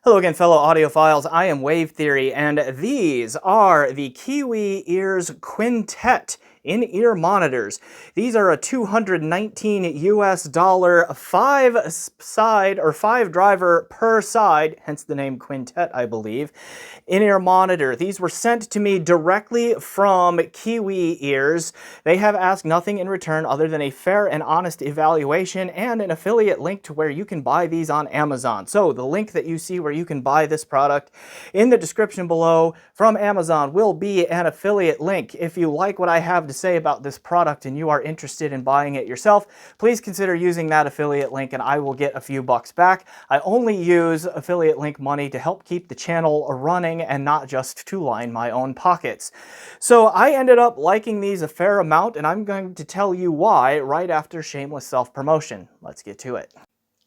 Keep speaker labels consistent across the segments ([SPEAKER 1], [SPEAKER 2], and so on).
[SPEAKER 1] Hello again, fellow audiophiles. I am Wave Theory, and these are the Kiwi Ears Quintet in-ear monitors. These are a $219 US, 5-side or 5-driver per side, hence the name Quintet, I believe, in-ear monitor. These were sent to me directly from Kiwi Ears. They have asked nothing in return other than a fair and honest evaluation and an affiliate link to where you can buy these on Amazon. So the link that you see where you can buy this product in the description below from Amazon will be an affiliate link. If you like what I have to say about this product and you are interested in buying it yourself, please consider using that affiliate link and I will get a few bucks back. I only use affiliate link money to help keep the channel running and not just to line my own pockets. So I ended up liking these a fair amount, and I'm going to tell you why right after shameless self-promotion. Let's get to it.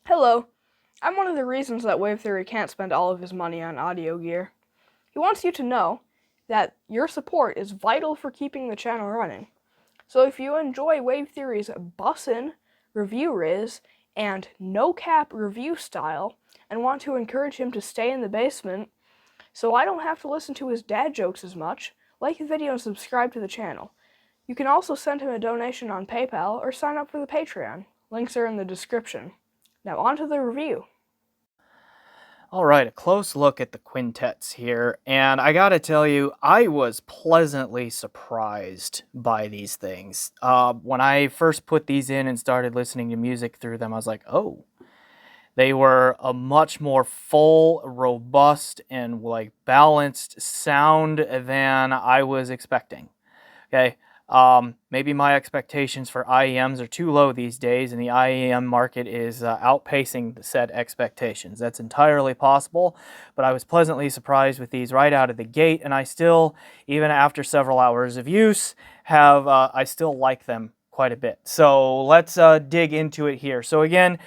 [SPEAKER 2] Hello. I'm one of the reasons that Wave Theory can't spend all of his money on audio gear. He wants you to know that your support is vital for keeping the channel running. So if you enjoy Wave Theory's bussin' review riz and no-cap review style and want to encourage him to stay in the basement so I don't have to listen to his dad jokes as much, like the video and subscribe to the channel. You can also send him a donation on PayPal or sign up for the Patreon. Links are in the description. Now on to the review.
[SPEAKER 1] Alright, a close look at the Quintets here, and I gotta tell you, I was pleasantly surprised by these things. When I first put these in and started listening to music through them, I was like, oh. They were a much more full, robust, and balanced sound than I was expecting. Okay, maybe my expectations for IEMs are too low these days, and the IEM market is outpacing the said expectations. That's entirely possible, but I was pleasantly surprised with these right out of the gate, and I still, even after several hours of use, I still like them quite a bit. So let's dig into it here. So again,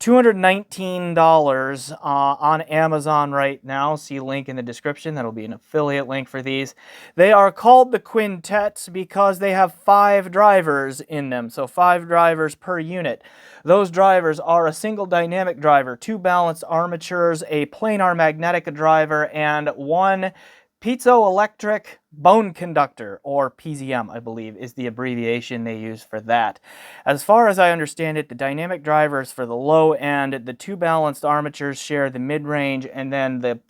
[SPEAKER 1] $219 on Amazon right now. See link in the description. That'll be an affiliate link for these. They are called the Quintets because they have 5 drivers in them, so 5 drivers per unit. Those drivers are a single dynamic driver, 2 balanced armatures, a planar magnetic driver, and 1 piezoelectric bone conductor, or PZM, I believe, is the abbreviation they use for that. As far as I understand it, the dynamic drivers for the low end, the 2 balanced armatures share the mid-range, and then the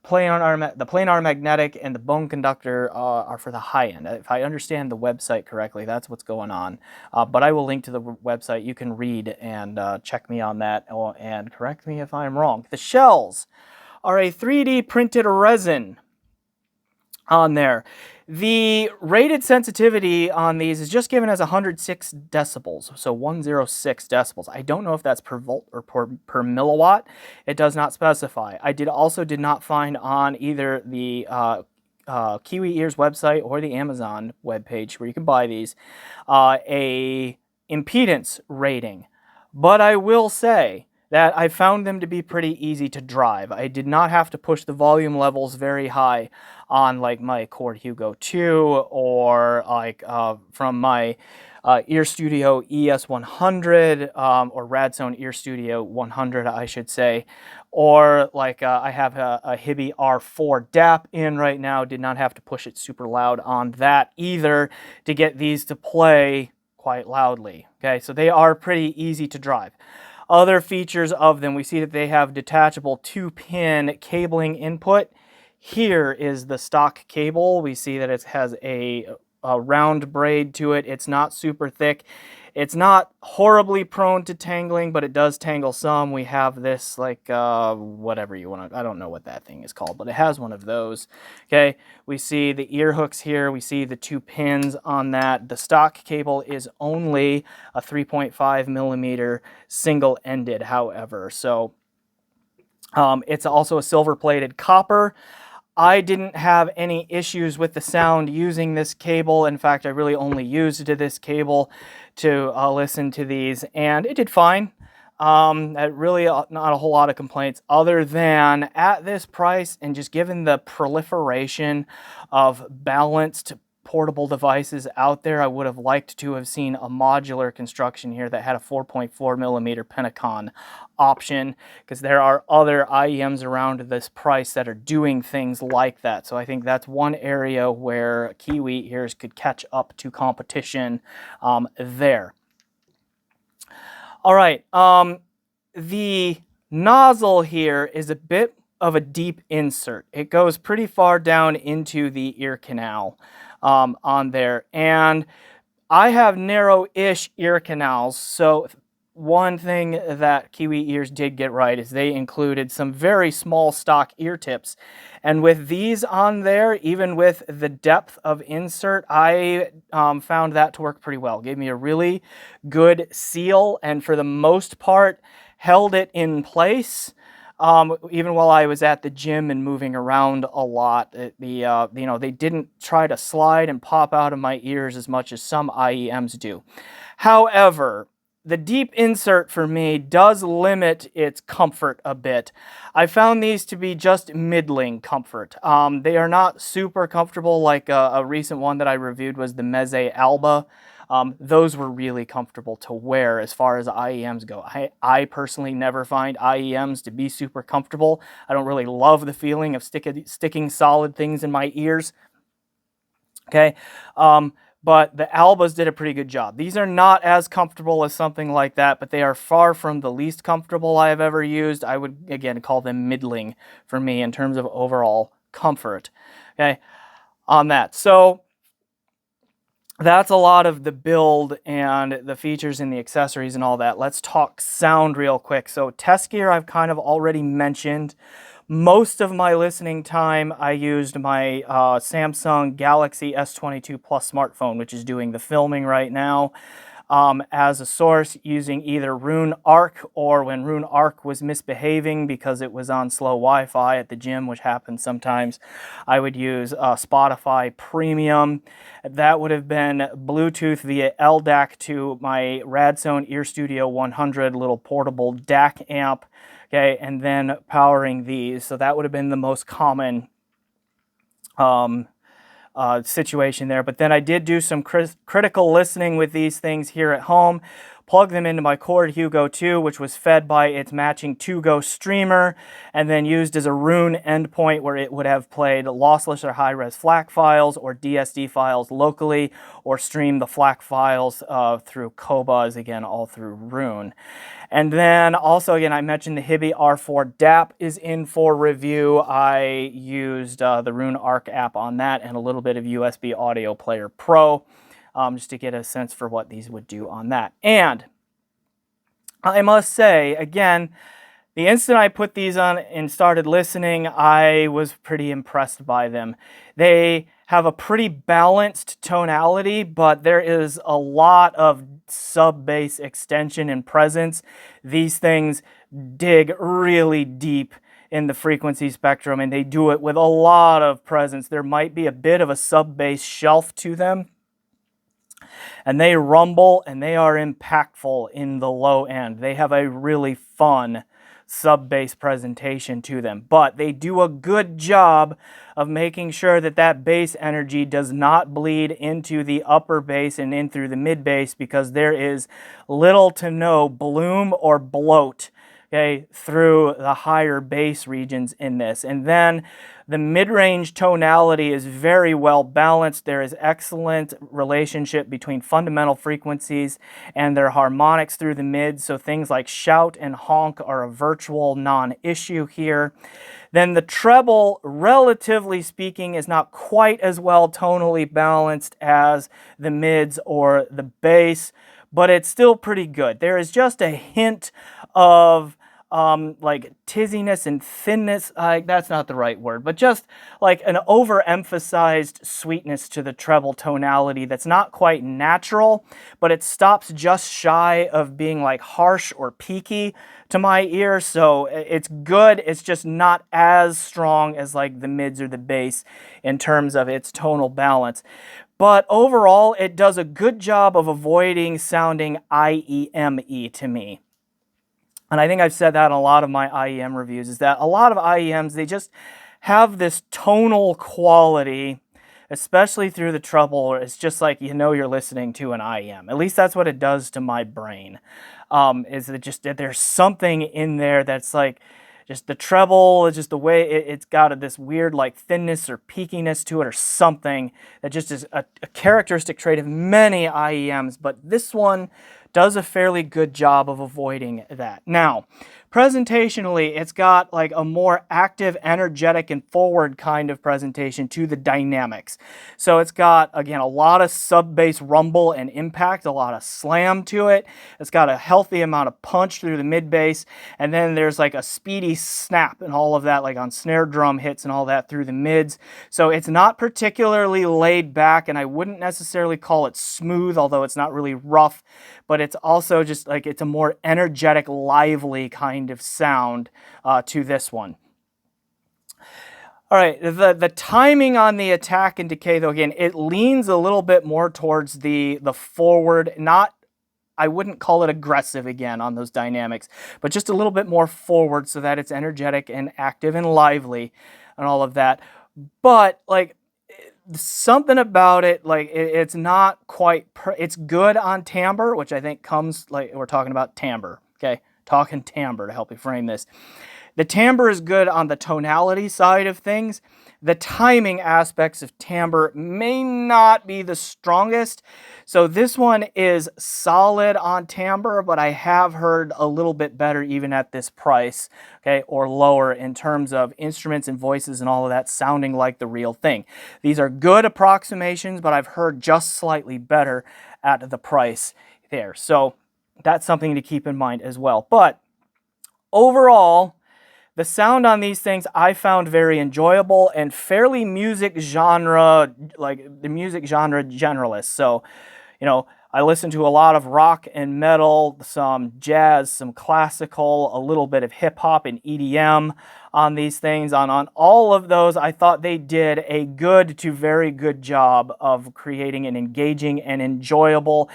[SPEAKER 1] planar magnetic and the bone conductor are for the high end. If I understand the website correctly, that's what's going on. But I will link to the website. You can read and check me on that and correct me if I'm wrong. The shells are a 3D printed resin on there. The rated sensitivity on these is just given as 106 decibels, so 106 decibels. I don't know if that's per volt or per milliwatt. It does not specify. I also did not find on either the Kiwi Ears website or the Amazon webpage where you can buy these a impedance rating. But I will say that I found them to be pretty easy to drive. I did not have to push the volume levels very high on my Cord Hugo 2 or from my Ear Studio ES100 or Radzone Ear Studio 100, I should say. Or I have a Hibby R4 DAP in right now. Did not have to push it super loud on that either to get these to play quite loudly. Okay, so they are pretty easy to drive. Other features of them, we see that they have detachable 2-pin cabling input. Here is the stock cable. We see that it has a round braid to it. It's not super thick. It's not horribly prone to tangling, but it does tangle some. We have this whatever you want to, I don't know what that thing is called, but it has one of those. Okay, we see the ear hooks here. We see the 2 pins on that. The stock cable is only a 3.5 millimeter single-ended, however. So it's also a silver-plated copper. I didn't have any issues with the sound using this cable. In fact, I really only used this cable to listen to these, and it did fine. Really not a whole lot of complaints other than at this price and just given the proliferation of balanced portable devices out there, I would have liked to have seen a modular construction here that had a 4.4 millimeter Pentacon option, because there are other IEMs around this price that are doing things like that. So I think that's one area where Kiwi ears could catch up to competition there. All right, the nozzle here is a bit of a deep insert. It goes pretty far down into the ear canal on there, and I have narrow-ish ear canals, so one thing that Kiwi ears did get right is they included some very small stock ear tips. And with these on there, even with the depth of insert, I found that to work pretty well. Gave me a really good seal, and for the most part, held it in place. Even while I was at the gym and moving around a lot, they didn't try to slide and pop out of my ears as much as some IEMs do. However, the deep insert for me does limit its comfort a bit. I found these to be just middling comfort. They are not super comfortable. Like a recent one that I reviewed was the Meze Alba. Those were really comfortable to wear as far as IEMs go. I personally never find IEMs to be super comfortable. I don't really love the feeling of sticking solid things in my ears. Okay, but the Albas did a pretty good job. These are not as comfortable as something like that, but they are far from the least comfortable I have ever used. I would, again, call them middling for me in terms of overall comfort. Okay, on that. So that's a lot of the build and the features and the accessories and all that. Let's talk sound real quick. So test gear I've kind of already mentioned. Most of my listening time I used my Samsung Galaxy S22 Plus smartphone, which is doing the filming right now, as a source, using either Rune Arc, or when Rune Arc was misbehaving because it was on slow Wi-Fi at the gym, which happens sometimes, I would use Spotify Premium. That would have been Bluetooth via LDAC to my Radzone Ear Studio 100 little portable DAC amp. Okay, and then powering these. So that would have been the most common situation there. But then I did do some critical listening with these things here at home. Plug them into my Cord Hugo 2, which was fed by its matching 2Go streamer, and then used as a Rune endpoint where it would have played lossless or high-res FLAC files or DSD files locally, or streamed the FLAC files through Qobuz, again, all through Rune. And then also, again, I mentioned the Hibi R4 DAP is in for review. I used the Rune Arc app on that and a little bit of USB Audio Player Pro, just to get a sense for what these would do on that. And I must say, again, the instant I put these on and started listening, I was pretty impressed by them. They have a pretty balanced tonality, but there is a lot of sub-bass extension and presence. These things dig really deep in the frequency spectrum, and they do it with a lot of presence. There might be a bit of a sub-bass shelf to them, and they rumble and they are impactful in the low end. They have a really fun sub-bass presentation to them, but they do a good job of making sure that that bass energy does not bleed into the upper bass and in through the mid bass, because there is little to no bloom or bloat, okay, through the higher bass regions in this. And then the mid-range tonality is very well balanced. There is excellent relationship between fundamental frequencies and their harmonics through the mids, so things like shout and honk are a virtual non-issue here. Then the treble, relatively speaking, is not quite as well tonally balanced as the mids or the bass, but it's still pretty good. There is just a hint of like tizziness and thinness, that's not the right word, but just like an overemphasized sweetness to the treble tonality that's not quite natural, but it stops just shy of being like harsh or peaky to my ear. So it's good, it's just not as strong as like the mids or the bass in terms of its tonal balance. But overall, it does a good job of avoiding sounding IEM-y to me. And I think I've said that in a lot of my IEM reviews, is that a lot of IEMs, they just have this tonal quality especially through the treble. It's just like, you know, you're listening to an IEM. At least that's what it does to my brain. Is it just that there's something in there that's like, just the treble, just the way it's got this weird like thinness or peakiness to it or something that just is a characteristic trait of many IEMs, but this one does a fairly good job of avoiding that. Now, presentationally, it's got like a more active, energetic, and forward kind of presentation to the dynamics. So it's got, again, a lot of sub-bass rumble and impact, a lot of slam to it. It's got a healthy amount of punch through the mid-bass, and then there's like a speedy snap and all of that, like on snare drum hits and all that through the mids. So it's not particularly laid back, and I wouldn't necessarily call it smooth, although it's not really rough, but it's also just like, it's a more energetic, lively kind of sound to this one. All right, the timing on the attack and decay, though, again, it leans a little bit more towards the forward, not, I wouldn't call it aggressive again on those dynamics, but just a little bit more forward so that it's energetic and active and lively and all of that. But like, something about it, like it's not quite, it's good on timbre, which I think comes, like we're talking about timbre, okay? Talking timbre to help you frame this. The timbre is good on the tonality side of things. The timing aspects of timbre may not be the strongest. So this one is solid on timbre, but I have heard a little bit better even at this price, okay, or lower in terms of instruments and voices and all of that sounding like the real thing. These are good approximations, but I've heard just slightly better at the price there. So that's something to keep in mind as well. But overall, the sound on these things I found very enjoyable and fairly music genre, like the music genre generalist. So, you know, I listen to a lot of rock and metal, some jazz, some classical, a little bit of hip hop and EDM on these things. On all of those, I thought they did a good to very good job of creating an engaging and enjoyable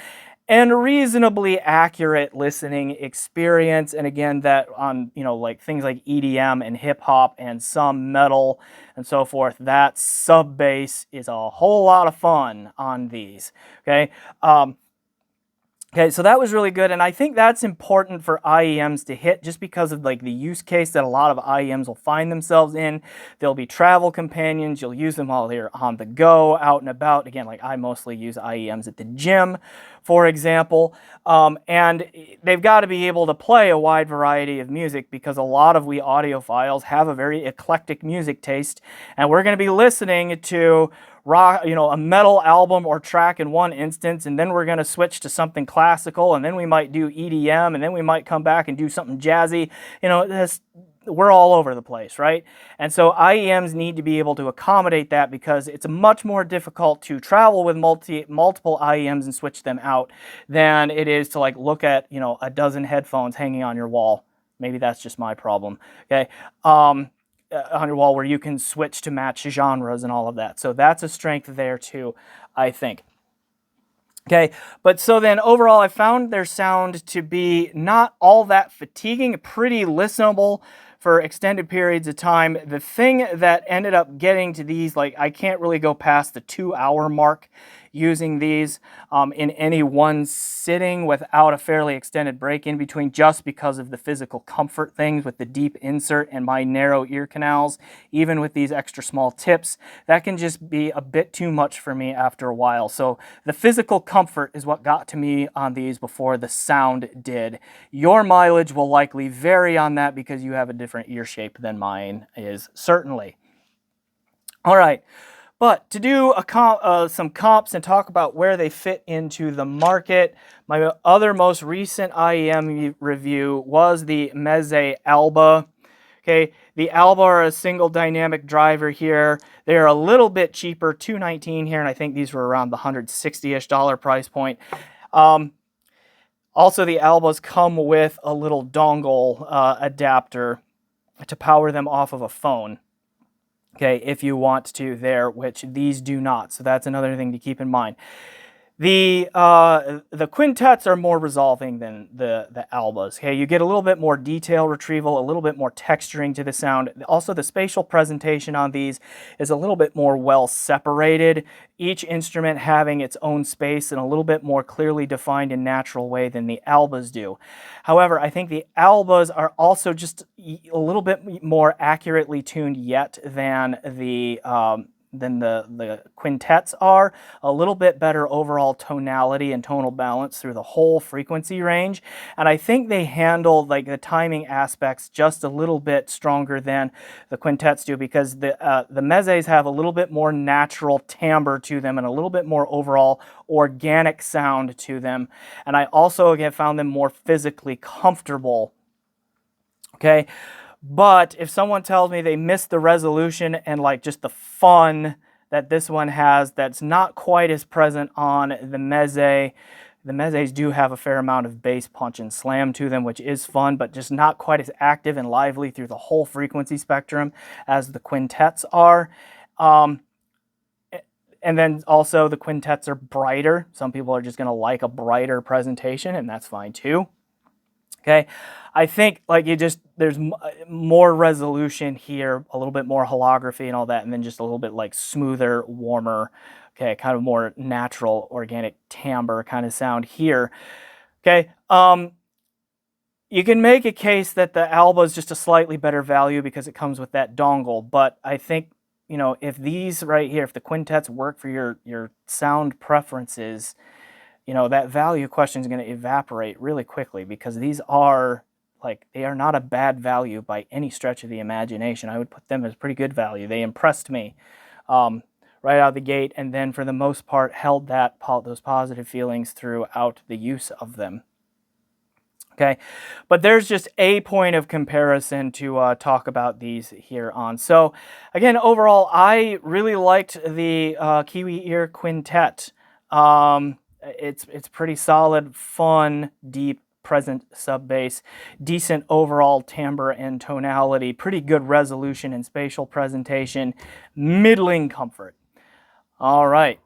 [SPEAKER 1] and reasonably accurate listening experience. And again, that on, you know, like things like EDM and hip hop and some metal and so forth, that sub bass is a whole lot of fun on these. Okay. Okay, so that was really good, and I think that's important for IEMs to hit just because of like the use case that a lot of IEMs will find themselves in. They'll be travel companions. You'll use them while they're on the go, out and about. Again, like I mostly use IEMs at the gym, for example, and they've got to be able to play a wide variety of music because a lot of we audiophiles have a very eclectic music taste, and we're going to be listening to rock, you know, a metal album or track in one instance, and then we're going to switch to something classical, and then we might do EDM, and then we might come back and do something jazzy. You know, we're all over the place, right? And so IEMs need to be able to accommodate that because it's much more difficult to travel with multiple IEMs and switch them out than it is to like look at, you know, a dozen headphones hanging on your wall. Maybe that's just my problem, okay? On your wall where you can switch to match genres and all of that. So that's a strength there too, I think. Okay, but so then overall I found their sound to be not all that fatiguing, pretty listenable for extended periods of time. The thing that ended up getting to these, like I can't really go past the 2-hour mark using these in any one sitting without a fairly extended break in between, just because of the physical comfort things with the deep insert and my narrow ear canals. Even with these extra small tips, that can just be a bit too much for me after a while. So the physical comfort is what got to me on these before the sound did. Your mileage will likely vary on that because you have a different ear shape than mine is, certainly. All right. But to do some comps and talk about where they fit into the market, my other most recent IEM review was the Meze Alba. Okay, the Alba are a single dynamic driver here. They're a little bit cheaper, $219 here, and I think these were around the $160-ish price point. Also, the Albas come with a little dongle adapter to power them off of a phone. Okay, if you want to there, which these do not. So that's another thing to keep in mind. The quintets are more resolving than the albas. Okay, you get a little bit more detail retrieval, a little bit more texturing to the sound. Also, the spatial presentation on these is a little bit more well separated. Each instrument having its own space and a little bit more clearly defined and natural way than the albas do. However, I think the albas are also just a little bit more accurately tuned yet than the quintets are. A little bit better overall tonality and tonal balance through the whole frequency range. And I think they handle like the timing aspects just a little bit stronger than the quintets do, because the Mezes have a little bit more natural timbre to them and a little bit more overall organic sound to them. And I also again found them more physically comfortable. Okay. But if someone tells me they missed the resolution and like just the fun that this one has that's not quite as present on the Meze. The Mezes do have a fair amount of bass punch and slam to them, which is fun, but just not quite as active and lively through the whole frequency spectrum as the quintets are. And then also the quintets are brighter. Some people are just going to like a brighter presentation, and that's fine too. Okay, I think like there's more resolution here, a little bit more holography and all that, and then just a little bit like smoother, warmer, okay, kind of more natural, organic timbre kind of sound here. Okay, you can make a case that the Alba is just a slightly better value because it comes with that dongle, but I think, you know, if these right here, if the quintets work for your sound preferences, you know, that value question is going to evaporate really quickly, because these are like, they are not a bad value by any stretch of the imagination. I would put them as pretty good value. They impressed me right out of the gate, and then for the most part held those positive feelings throughout the use of them. Okay, but there's just a point of comparison to talk about these here on. So again, overall, I really liked the Kiwi Ear Quintet. It's pretty solid, fun, deep, present sub bass, decent overall timbre and tonality, pretty good resolution and spatial presentation, middling comfort. All right.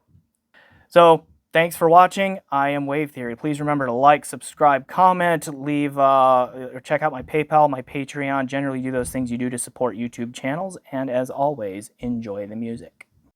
[SPEAKER 1] So thanks for watching. I am Wave Theory. Please remember to like, subscribe, comment, leave, or check out my PayPal, my Patreon. Generally do those things you do to support YouTube channels. And as always, enjoy the music.